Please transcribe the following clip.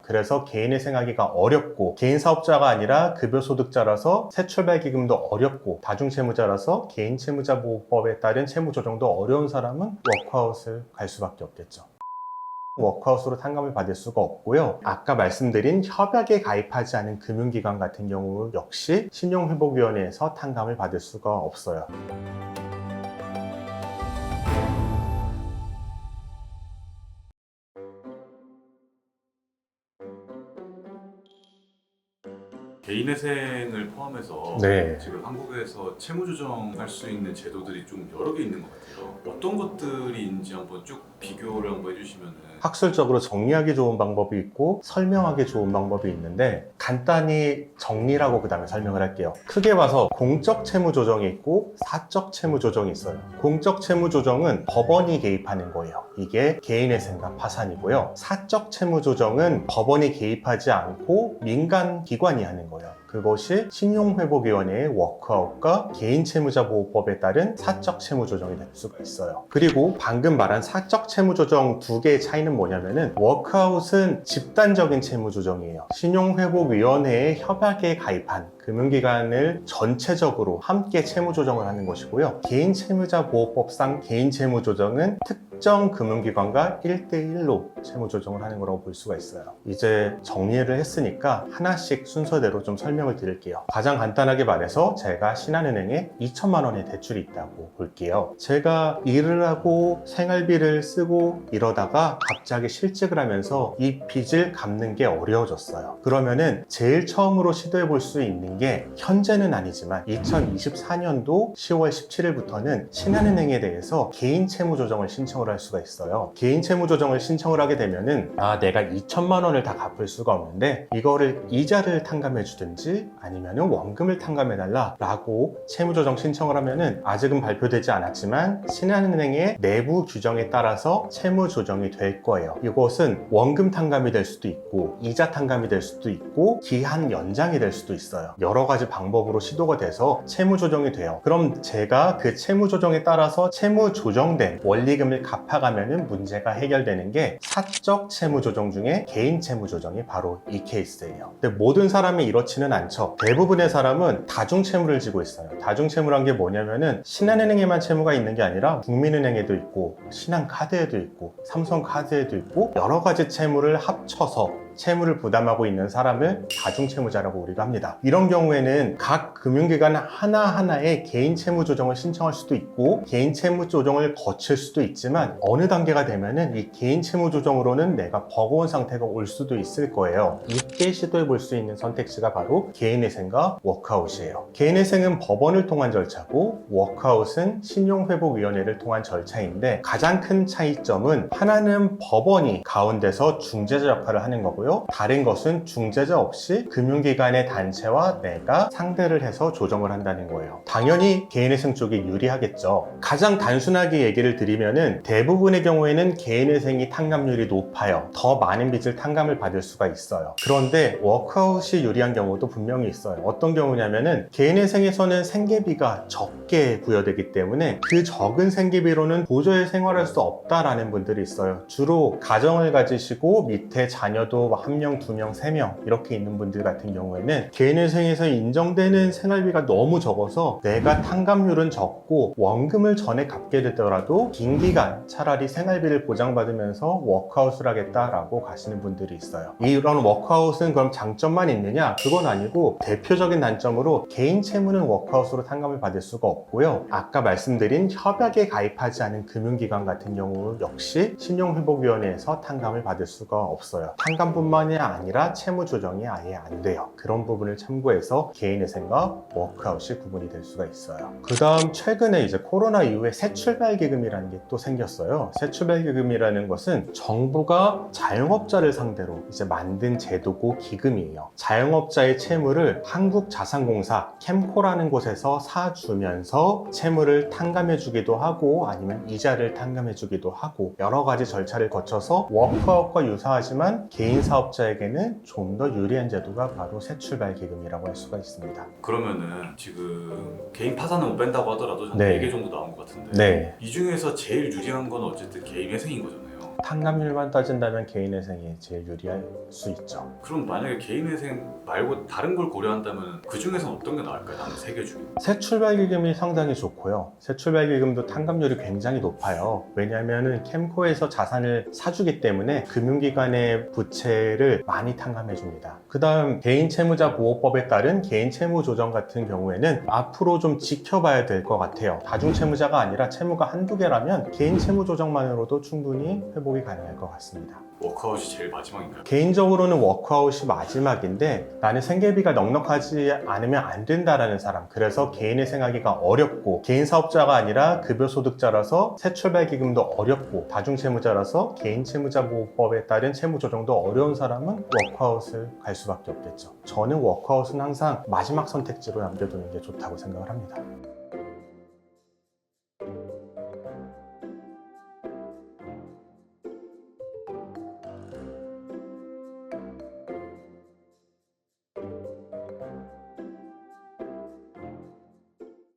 그래서 개인회생하기가 어렵고 개인 사업자가 아니라 급여소득자라서 새출발기금도 어렵고 다중채무자라서 개인채무자보호법에 따른 채무조정도 어려운 사람은 워크아웃을 갈 수밖에 없겠죠. 워크아웃으로 탕감을 받을 수가 없고요. 아까 말씀드린 협약에 가입하지 않은 금융기관 같은 경우 역시 신용회복위원회에서 탕감을 받을 수가 없어요. 개인회생을 포함해서 네. 지금 한국에서 채무조정할 수 있는 제도들이 좀 여러 개 있는 것 같아요. 어떤 것들이 있는지 한번 쭉 비교를 한번 해주시면은. 학술적으로 정리하기 좋은 방법이 있고 설명하기 좋은 방법이 있는데 간단히 정리라고 그 다음에 설명을 할게요. 크게 봐서 공적 채무 조정이 있고 사적 채무 조정이 있어요. 공적 채무 조정은 법원이 개입하는 거예요. 이게 개인회생과 파산이고요. 사적 채무 조정은 법원이 개입하지 않고 민간 기관이 하는 거예요. 그것이 신용회복위원회의 워크아웃과 개인채무자보호법에 따른 사적 채무조정이 될 수가 있어요. 그리고 방금 말한 사적 채무조정 두 개의 차이는 뭐냐면은 워크아웃은 집단적인 채무조정이에요. 신용회복위원회의 협약에 가입한 금융기관을 전체적으로 함께 채무조정을 하는 것이고요. 개인채무자보호법상 개인채무조정은 특정 금융기관과 1대1로 채무조정을 하는 거라고 볼 수가 있어요. 이제 정리를 했으니까 하나씩 순서대로 좀 설명을 드릴게요. 가장 간단하게 말해서 제가 신한은행에 2천만 원의 대출이 있다고 볼게요. 제가 일을 하고 생활비를 쓰고 이러다가 갑자기 실직을 하면서 이 빚을 갚는 게 어려워졌어요. 그러면은 제일 처음으로 시도해 볼 수 있는 게 현재는 아니지만 2024년도 10월 17일부터는 신한은행에 대해서 개인 채무 조정을 신청을 할 수가 있어요. 개인 채무 조정을 신청을 하게 되면은 내가 2천만 원을 다 갚을 수가 없는데 이거를 이자를 탕감해 주든지 아니면은 원금을 탕감해 달라 라고 채무 조정 신청을 하면은 아직은 발표되지 않았지만 신한은행의 내부 규정에 따라서 채무 조정이 될 거예요. 이것은 원금 탕감이 될 수도 있고 이자 탕감이 될 수도 있고 기한 연장이 될 수도 있어요. 여러 가지 방법으로 시도가 돼서 채무 조정이 돼요. 그럼 제가 그 채무 조정에 따라서 채무 조정된 원리금을 갚아가면은 문제가 해결되는 게 사적 채무 조정 중에 개인 채무 조정이 바로 이 케이스예요. 근데 모든 사람이 이렇지는 않죠. 대부분의 사람은 다중 채무를 지고 있어요. 다중 채무란 게 뭐냐면은 신한은행에만 채무가 있는 게 아니라 국민은행에도 있고 신한카드에도 있고 삼성카드에도 있고 여러 가지 채무를 합쳐서 채무를 부담하고 있는 사람을 다중채무자라고 우리가 합니다. 이런 경우에는 각 금융기관 하나하나의 개인 채무 조정을 신청할 수도 있고 개인 채무 조정을 거칠 수도 있지만 어느 단계가 되면은 이 개인 채무 조정으로는 내가 버거운 상태가 올 수도 있을 거예요. 이때 시도해 볼 수 있는 선택지가 바로 개인회생과 워크아웃이에요. 개인회생은 법원을 통한 절차고 워크아웃은 신용회복위원회를 통한 절차인데 가장 큰 차이점은 하나는 법원이 가운데서 중재자 역할을 하는 거고요. 다른 것은 중재자 없이 금융기관의 단체와 내가 상대를 해서 조정을 한다는 거예요. 당연히 개인회생 쪽이 유리하겠죠. 가장 단순하게 얘기를 드리면은 대부분의 경우에는 개인회생이 탕감률이 높아요. 더 많은 빚을 탕감을 받을 수가 있어요. 그런데 워크아웃이 유리한 경우도 분명히 있어요. 어떤 경우냐면은 개인회생에서는 생계비가 적게 부여되기 때문에 그 적은 생계비로는 도저히 생활할 수 없다라는 분들이 있어요. 주로 가정을 가지시고 밑에 자녀도 1명, 2명, 3명 이렇게 있는 분들 같은 경우에는 개인회생에서 인정되는 생활비가 너무 적어서 내가 탕감률은 적고 원금을 전에 갚게 되더라도 긴 기간 차라리 생활비를 보장받으면서 워크아웃을 하겠다라고 가시는 분들이 있어요. 이런 워크아웃은 그럼 장점만 있느냐? 그건 아니고 대표적인 단점으로 개인 채무는 워크아웃으로 탕감을 받을 수가 없고요. 아까 말씀드린 협약에 가입하지 않은 금융기관 같은 경우 역시 신용회복위원회에서 탕감을 받을 수가 없어요. 탕감뿐만이 아니라 채무 조정이 아예 안 돼요. 그런 부분을 참고해서 개인회생과 워크아웃이 구분이 될 수가 있어요. 그 다음 최근에 이제 코로나 이후에 새출발기금이라는 게 또 생겼어요. 새출발기금이라는 것은 정부가 자영업자를 상대로 이제 만든 제도고 기금이에요. 자영업자의 채무를 한국자산공사 캠코라는 곳에서 사주면서 채무를 탕감해주기도 하고 아니면 이자를 탕감해주기도 하고 여러 가지 절차를 거쳐서 워크아웃과 유사하지만 개인 사업자에게는 좀 더 유리한 제도가 바로 새출발기금이라고 할 수가 있습니다. 그러면은 지금 개인 파산은 못 뺀다고 하더라도 한 네. 4개 정도 나온 것 같은데 네. 이 중에서 제일 유리한 건 어쨌든 개인회생인 거잖아요. 탕감률만 따진다면 개인회생이 제일 유리할 수 있죠. 그럼 만약에 개인회생 말고 다른 걸 고려한다면 그 중에서 어떤 게 나을까요? 남은 세 개 중에. 새출발기금이 상당히 좋고요. 새출발기금도 탕감률이 굉장히 높아요. 왜냐하면 캠코에서 자산을 사주기 때문에 금융기관의 부채를 많이 탕감해줍니다. 그 다음 개인채무자보호법에 따른 개인채무조정 같은 경우에는 앞으로 좀 지켜봐야 될 것 같아요. 다중채무자가 아니라 채무가 한두 개라면 개인채무조정만으로도 충분히 회복이 가능할 것 같습니다. 워크아웃이 제일 마지막인가요? 개인적으로는 워크아웃이 마지막인데 나는 생계비가 넉넉하지 않으면 안 된다라는 사람, 그래서 개인회생하기가 어렵고 개인 사업자가 아니라 급여소득자라서 새출발기금도 어렵고 다중채무자라서 개인채무자보호법에 따른 채무조정도 어려운 사람은 워크아웃을 갈 수밖에 없겠죠. 저는 워크아웃은 항상 마지막 선택지로 남겨두는 게 좋다고 생각을 합니다.